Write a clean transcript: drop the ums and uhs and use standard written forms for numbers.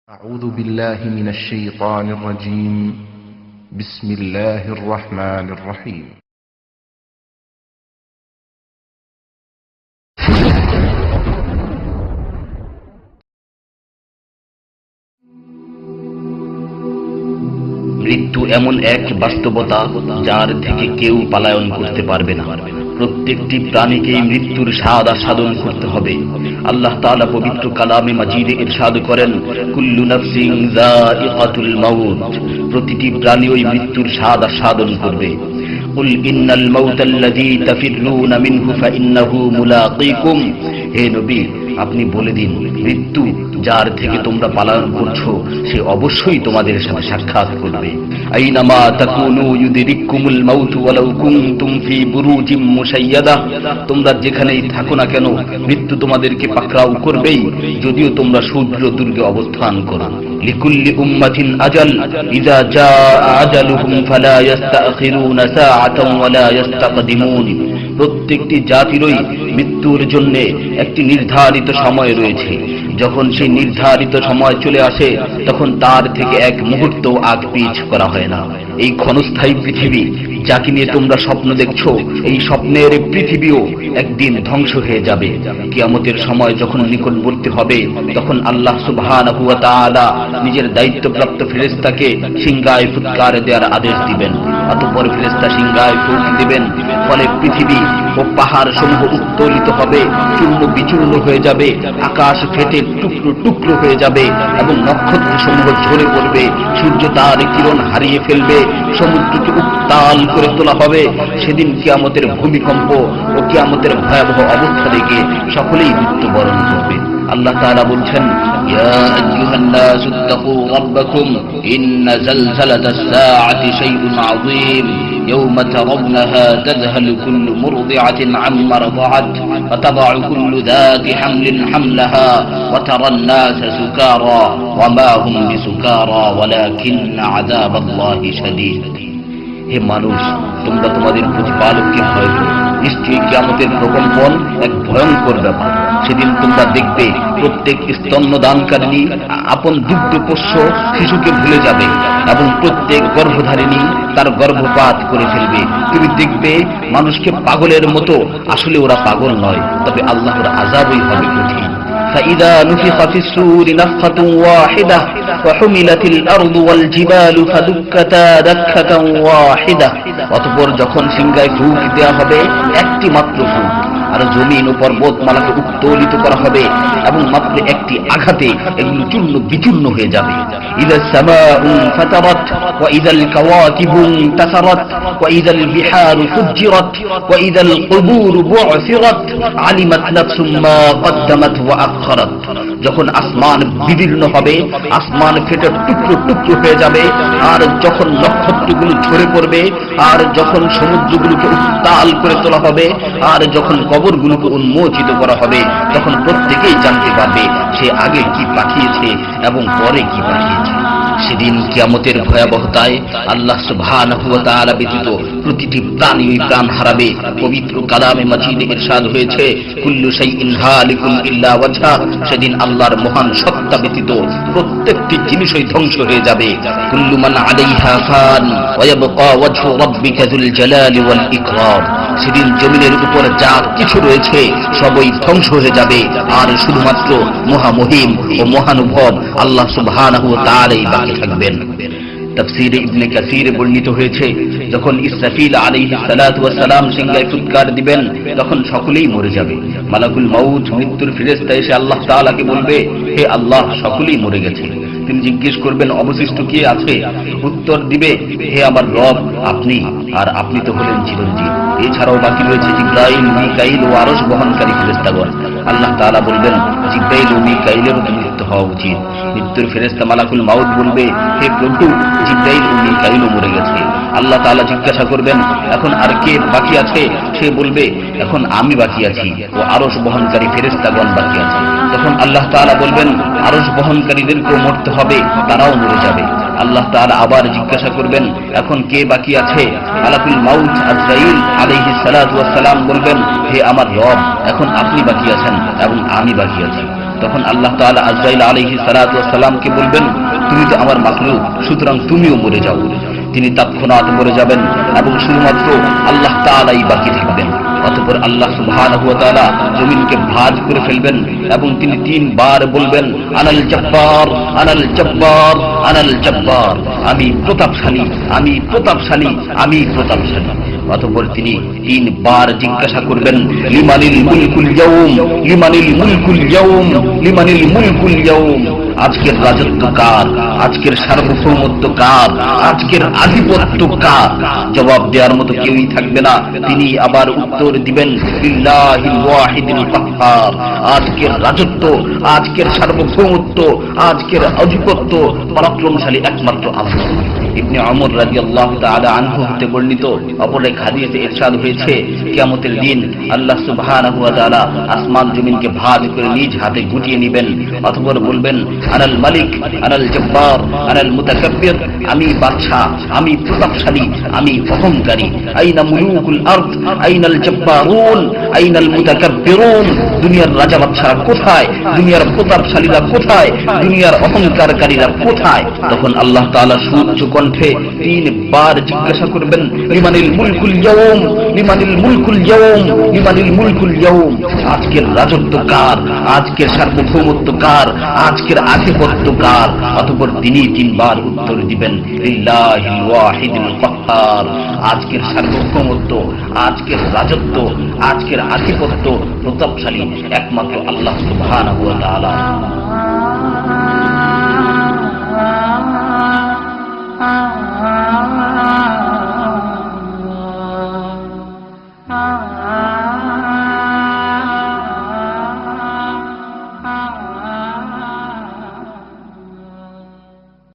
أعوذ بالله من الشيطان الرجيم بسم الله الرحمن الرحيم মৃত্যু এমন এক বাস্তবতা যার থেকে কেউ পলায়ন করতে পারবে না। প্রত্যেকটি প্রাণীকেই মৃত্যুর স্বাদ আস্বাদন করতে হবে। আল্লাহ তাআলা পবিত্র কালামে মাজিদে ইরশাদ করেন, কুল্লু নাফসিন যায়িকাতুল মাউত, প্রতিটি প্রাণী ওই মৃত্যুর স্বাদ আস্বাদন করবে। কুল ইন্নাল মাউতাল্লাযী তাফিররুনা মিনহু ফাইন্নাহু মুলাকীকুম, হে নবী আপনি বলে দিন, মৃত্যু যার থেকে তোমরা পলায়ন করছো সে অবশ্যই তোমাদের সাথে সাক্ষাৎ করবে। আইনামা তাকুনু ইউদরিকুমুল মাউত ওয়ালাউ কুনতুম ফি বুরুজিম মুশাইয়াদা, তোমরা যেখানেই থাকো না কেন মৃত্যু তোমাদেরকে পাকড়াও করবেই, যদিও তোমরা সূর্য দুর্গে অবস্থান করো। লিকুল্লি উম্মাতিন আজাল, ইযা জাআ আজালুহুম ফালা ইস্তাখিরুনা সাআতান ওয়ালা ইস্তাকদিমুন, প্রত্যেকটি জাতিরই মৃত্যুর জন্য একটি নির্ধারিত সময় রয়েছে। যখন সেই নির্ধারিত সময় চলে আসে তখন তার থেকে এক মুহূর্ত আগ পিছ করা হয় না। এই ক্ষণস্থায়ী পৃথিবী যাকে নিয়ে তোমরা স্বপ্ন দেখছো, এই স্বপ্নের পৃথিবীও একদিন ধ্বংস হয়ে যাবে। কিয়ামতের সময় যখন নিকটবর্তী হবে তখন আল্লাহ সুবহানাহু ওয়া তাআলা নিজের দায়িত্বপ্রাপ্ত ফেরেশতাকে সিংহায় ফুৎকার দেওয়ার আদেশ দিবেন। অতঃপর ফেরেশতা সিংহায় ফুঁক দিবেন, ফলে পৃথিবী ও পাহাড় সমূহ উত্তোলিত হবে, চূর্ণ বিচূর্ণ হয়ে যাবে, আকাশ ফেটে টুকরো টুকরো হয়ে যাবে এবং নক্ষত্র সমূহ ঝরে পড়বে, সূর্য তার কিরণ হারিয়ে ফেলবে, সমুদ্রকে উত্তাল করে তোলা হবে। সেদিন কিয়ামতের ভূমিকম্প ও কিয়ামতের ভয়াবহ অবস্থা দেখে সকলেই মৃত্যুবরণ করবে। আল্লাহ তাআলা বলছেন, ইয়া আইয়ুহান নাসু তাকু রাব্বাকুম ইন্না জালজালাতাস সাআতি শাইউন আযীম يوم ترونها تذهل كل مرضعة عما رضعت وتضع كل ذات حمل حملها وترى الناس سكارى وما هم بسكارى ولكن عذاب الله شديد। হে মানুষ, তোমরা তোমাদের প্রতিপালককে ভয় করো, নিশ্চয়ই কিয়ামতের প্রকম্পন এক ভয়ঙ্কর ব্যাপার। সেদিন তোমরা দেখবে প্রত্যেক স্তন্যদানকারিণী আপন দুগ্ধপোষ্য শিশুকে ভুলে যাবে এবং প্রত্যেক গর্ভধারিণী তার গর্ভপাত করে ফেলবে। তুমি দেখবে মানুষকে পাগলের মতো, আসলে ওরা পাগল নয়, তবে আল্লাহর আযাবই হবে কঠিন। فإذا نفخ في الصور نفخة واحدة وحملت الأرض والجبال فدكتا دكة واحدة, অতঃপর যখন সিংহায় ফুঁক দেওয়া হবে একটি মাত্র ফুঁক, আর জমিন ও পর্বতমালাকে উত্তোলিত করা হবে এবং মাত্র একটি আঘাতে এগুলো চূর্ণ বিচূর্ণ হয়ে যাবে। ইযা সামাউ ফাতারাত ওয়া ইযাল কাওয়াকিবু ইনতাসারাত ওয়া ইযাল বিহারু ফুজ্জিরাত ওয়া ইযাল কুবুরু বু'সিরাত আলিমাত নাফসুম মা কদ্দামাত ওয়া আখখারাত, যখন আসমান বিদীর্ণ হবে, আসমান ফেটে টুকরো টুকরো হয়ে যাবে, আর যখন নক্ষত্রগুলো ঝরে পড়বে, আর যখন সমুদ্রগুলোকে উত্তাল করে তোলা হবে, আর যখন কবরগুলোকে উন্মোচিত করা হবে, তখন প্রত্যেকেই জানতে পারবে সে আগে কি পাঠিয়েছে এবং পরে কি পাঠিয়েছে। সেদিন কিয়ামতের ভয়াবহতায় আল্লাহ সুবহানাহু ওয়া তাআলা ব্যতীত প্রতিটি প্রাণী প্রাণ হারাবে। পবিত্র কালামে মাজিদে ইরশাদ হয়েছে, কুল্লু শাইইন হালিকুন ইল্লা ওয়াজহা, সেদিন আল্লাহর মহান সত্তা ব্যতীত প্রত্যেকটি জিনিসই ধ্বংস হয়ে যাবে। কুল্লু মান আলাইহা ফান ওয়া ইয়াবকা ওয়াজহু রাব্বিকা যুল জালালি ওয়াল ইকরাম, সেদিন জমিনের উপর যা কিছু রয়েছে সবই ধ্বংস হয়ে যাবে, আর শুধুমাত্র মহামহিম ও মহানুভব আল্লাহ সুবহানাহু ওয়া তাআলাই বাকি থাকবেন। তাফসীরে ইবনে কাসীরে বর্ণিত হয়েছে, যখন ইসরাফিল আলাইহিস সালাতু ওয়াস সালাম সিংহায় ফুৎকার দিবেন তখন সকলেই মরে যাবে। মালাকুল মাউত মৃত্যুর ফেরেশতা এসে আল্লাহ তাআলাকে বলবে, হে আল্লাহ, সকলেই মরে গেছে। তিনি জিজ্ঞেস করবেন, অবশিষ্ট কে আছে? উত্তর দিবে, হে আমার রব, আপনি, আর আপনি তো হলেন চিরঞ্জীব। এছাড়াও বাকি রয়েছে জিবরাইল, মিকাইল ও আরশ বহনকারী ফেরেশতাগণ। আল্লাহ তাআলা বলবেন, জিবরাইল ও মিকাইলেরও মৃত্যু হওয়া উচিত। মৃত্যুর ফেরেশতা মালাকুল মাউত বলবে, হে প্রভু, জিবরাইল ও মিকাইলও মরে গেছে। আল্লাহ তাআলা জিজ্ঞাসা করবেন, এখন আর কে বাকি আছে? সে বলবে, এখন আমি বাকি আছি ও আরশ বহনকারী ফেরেশতাগণ বাকি আছে। তখন আল্লাহ তাআলা বলবেন, আরশ বহনকারীদেরকেও মরতে হবে, তারাও মরে যাবে। আল্লাহ তাআলা আবার জিজ্ঞাসা করবেন, এখন কে বাকি আছে? মালাকুল মাউত আজরাইল আলাইহিস সালাতু ওয়াস সালাম বলবেন, হে আমার রব, এখন আপনি বাকি আছেন এবং আমি বাকি আছি। তখন আল্লাহ তাআলা আজরাইল আলাইহিস সালাতু ওয়াস সালামকে বলবেন, তুমি তো আমার মাখলুক, সুতরাং তুমিও মরে যাও। তিনি তৎক্ষণাৎ মরে যাবেন এবং শুধুমাত্র আল্লাহ তাআলাই বাকি থাকবেন। অতঃপর আল্লাহ সুবহানাহু ওয়া তাআলা জমিনকে ভাঁজ করে ফেলবেন এবং তিনি 3 বার বলবেন, আনাল জব্বার, আনাল জব্বার, আনাল জব্বার, আমি প্রতাপশালী, আমি প্রতাপশালী, আমি প্রতাপশালী। অতঃপর তিনি 3 বার জিজ্ঞাসা করবেন, লিমানিল মুলকুল ইয়াউম, লিমানিল মুলকুল ইয়াউম, লিমানিল মুলকুল ইয়াউম, আজকের রাজত্ব কার, আজকের সার্বভৌমত্ব কার, আজকের আধিপত্য কার? জবাব দেওয়ার মতো কেউই থাকবে না। তিনি আবার উত্তর দিবেন, লিল্লাহিল ওয়াহিদিল কাহ্হার, আজকের রাজত্ব, আজকের সার্বভৌমত্ব, আজকের আধিপত্য পরাক্রমশালী একমাত্র আল্লাহ। ইবনে ওমর রাদিয়াল্লাহু তাআলা আনহু হতে বর্ণিত অপর এক হাদিসে ইরশাদ হয়েছে, কিয়ামতের দিন আল্লাহ সুবহানাহু ওয়া তাআলা আসমান জমিনকে ভাঁজ করে নিজ হাতে গুটিয়ে নেবেন। অতঃপর বলবেন, আনাল মালিক, আনাল জব্বার, আনাল মুতাকাব্বির, আমি বাদশা, আমি প্রতাপশালী, আমি অহংকারী। আইনা মুলুকুল আরদ, আইনাল জব্বারুন, আইনাল মুতাকাব্বিরুন, দুনিয়ার রাজা বাদশারা কোথায়, দুনিয়ার প্রতাপশালীরা কোথায়, দুনিয়ার অহংকারকারীরা কোথায়? তখন আল্লাহ তাআলা সুউচ্চ কণ্ঠে 3 বার জিজ্ঞাসা করবেন, লিমানিল মুলকুল ইয়াউম, লিমানিল মুলকুল ইয়াউম, লিমানিল মুলকুল ইয়াউম, আজকের রাজত্ব কার, আজকের সার্বভৌমত্ব কার, আজকের আধিপত্য কার? অতঃপর তিনি 3 বার উত্তর দিবেন, লিল্লাহিল ওয়াহিদিল কাহ্হার, আজকের সার্বভৌমত্ব, আজকের রাজত্ব, আজকের আধিপত্য প্রতাপশালী একমাত্র আল্লাহ সুবহানাহু ওয়া তাআলা।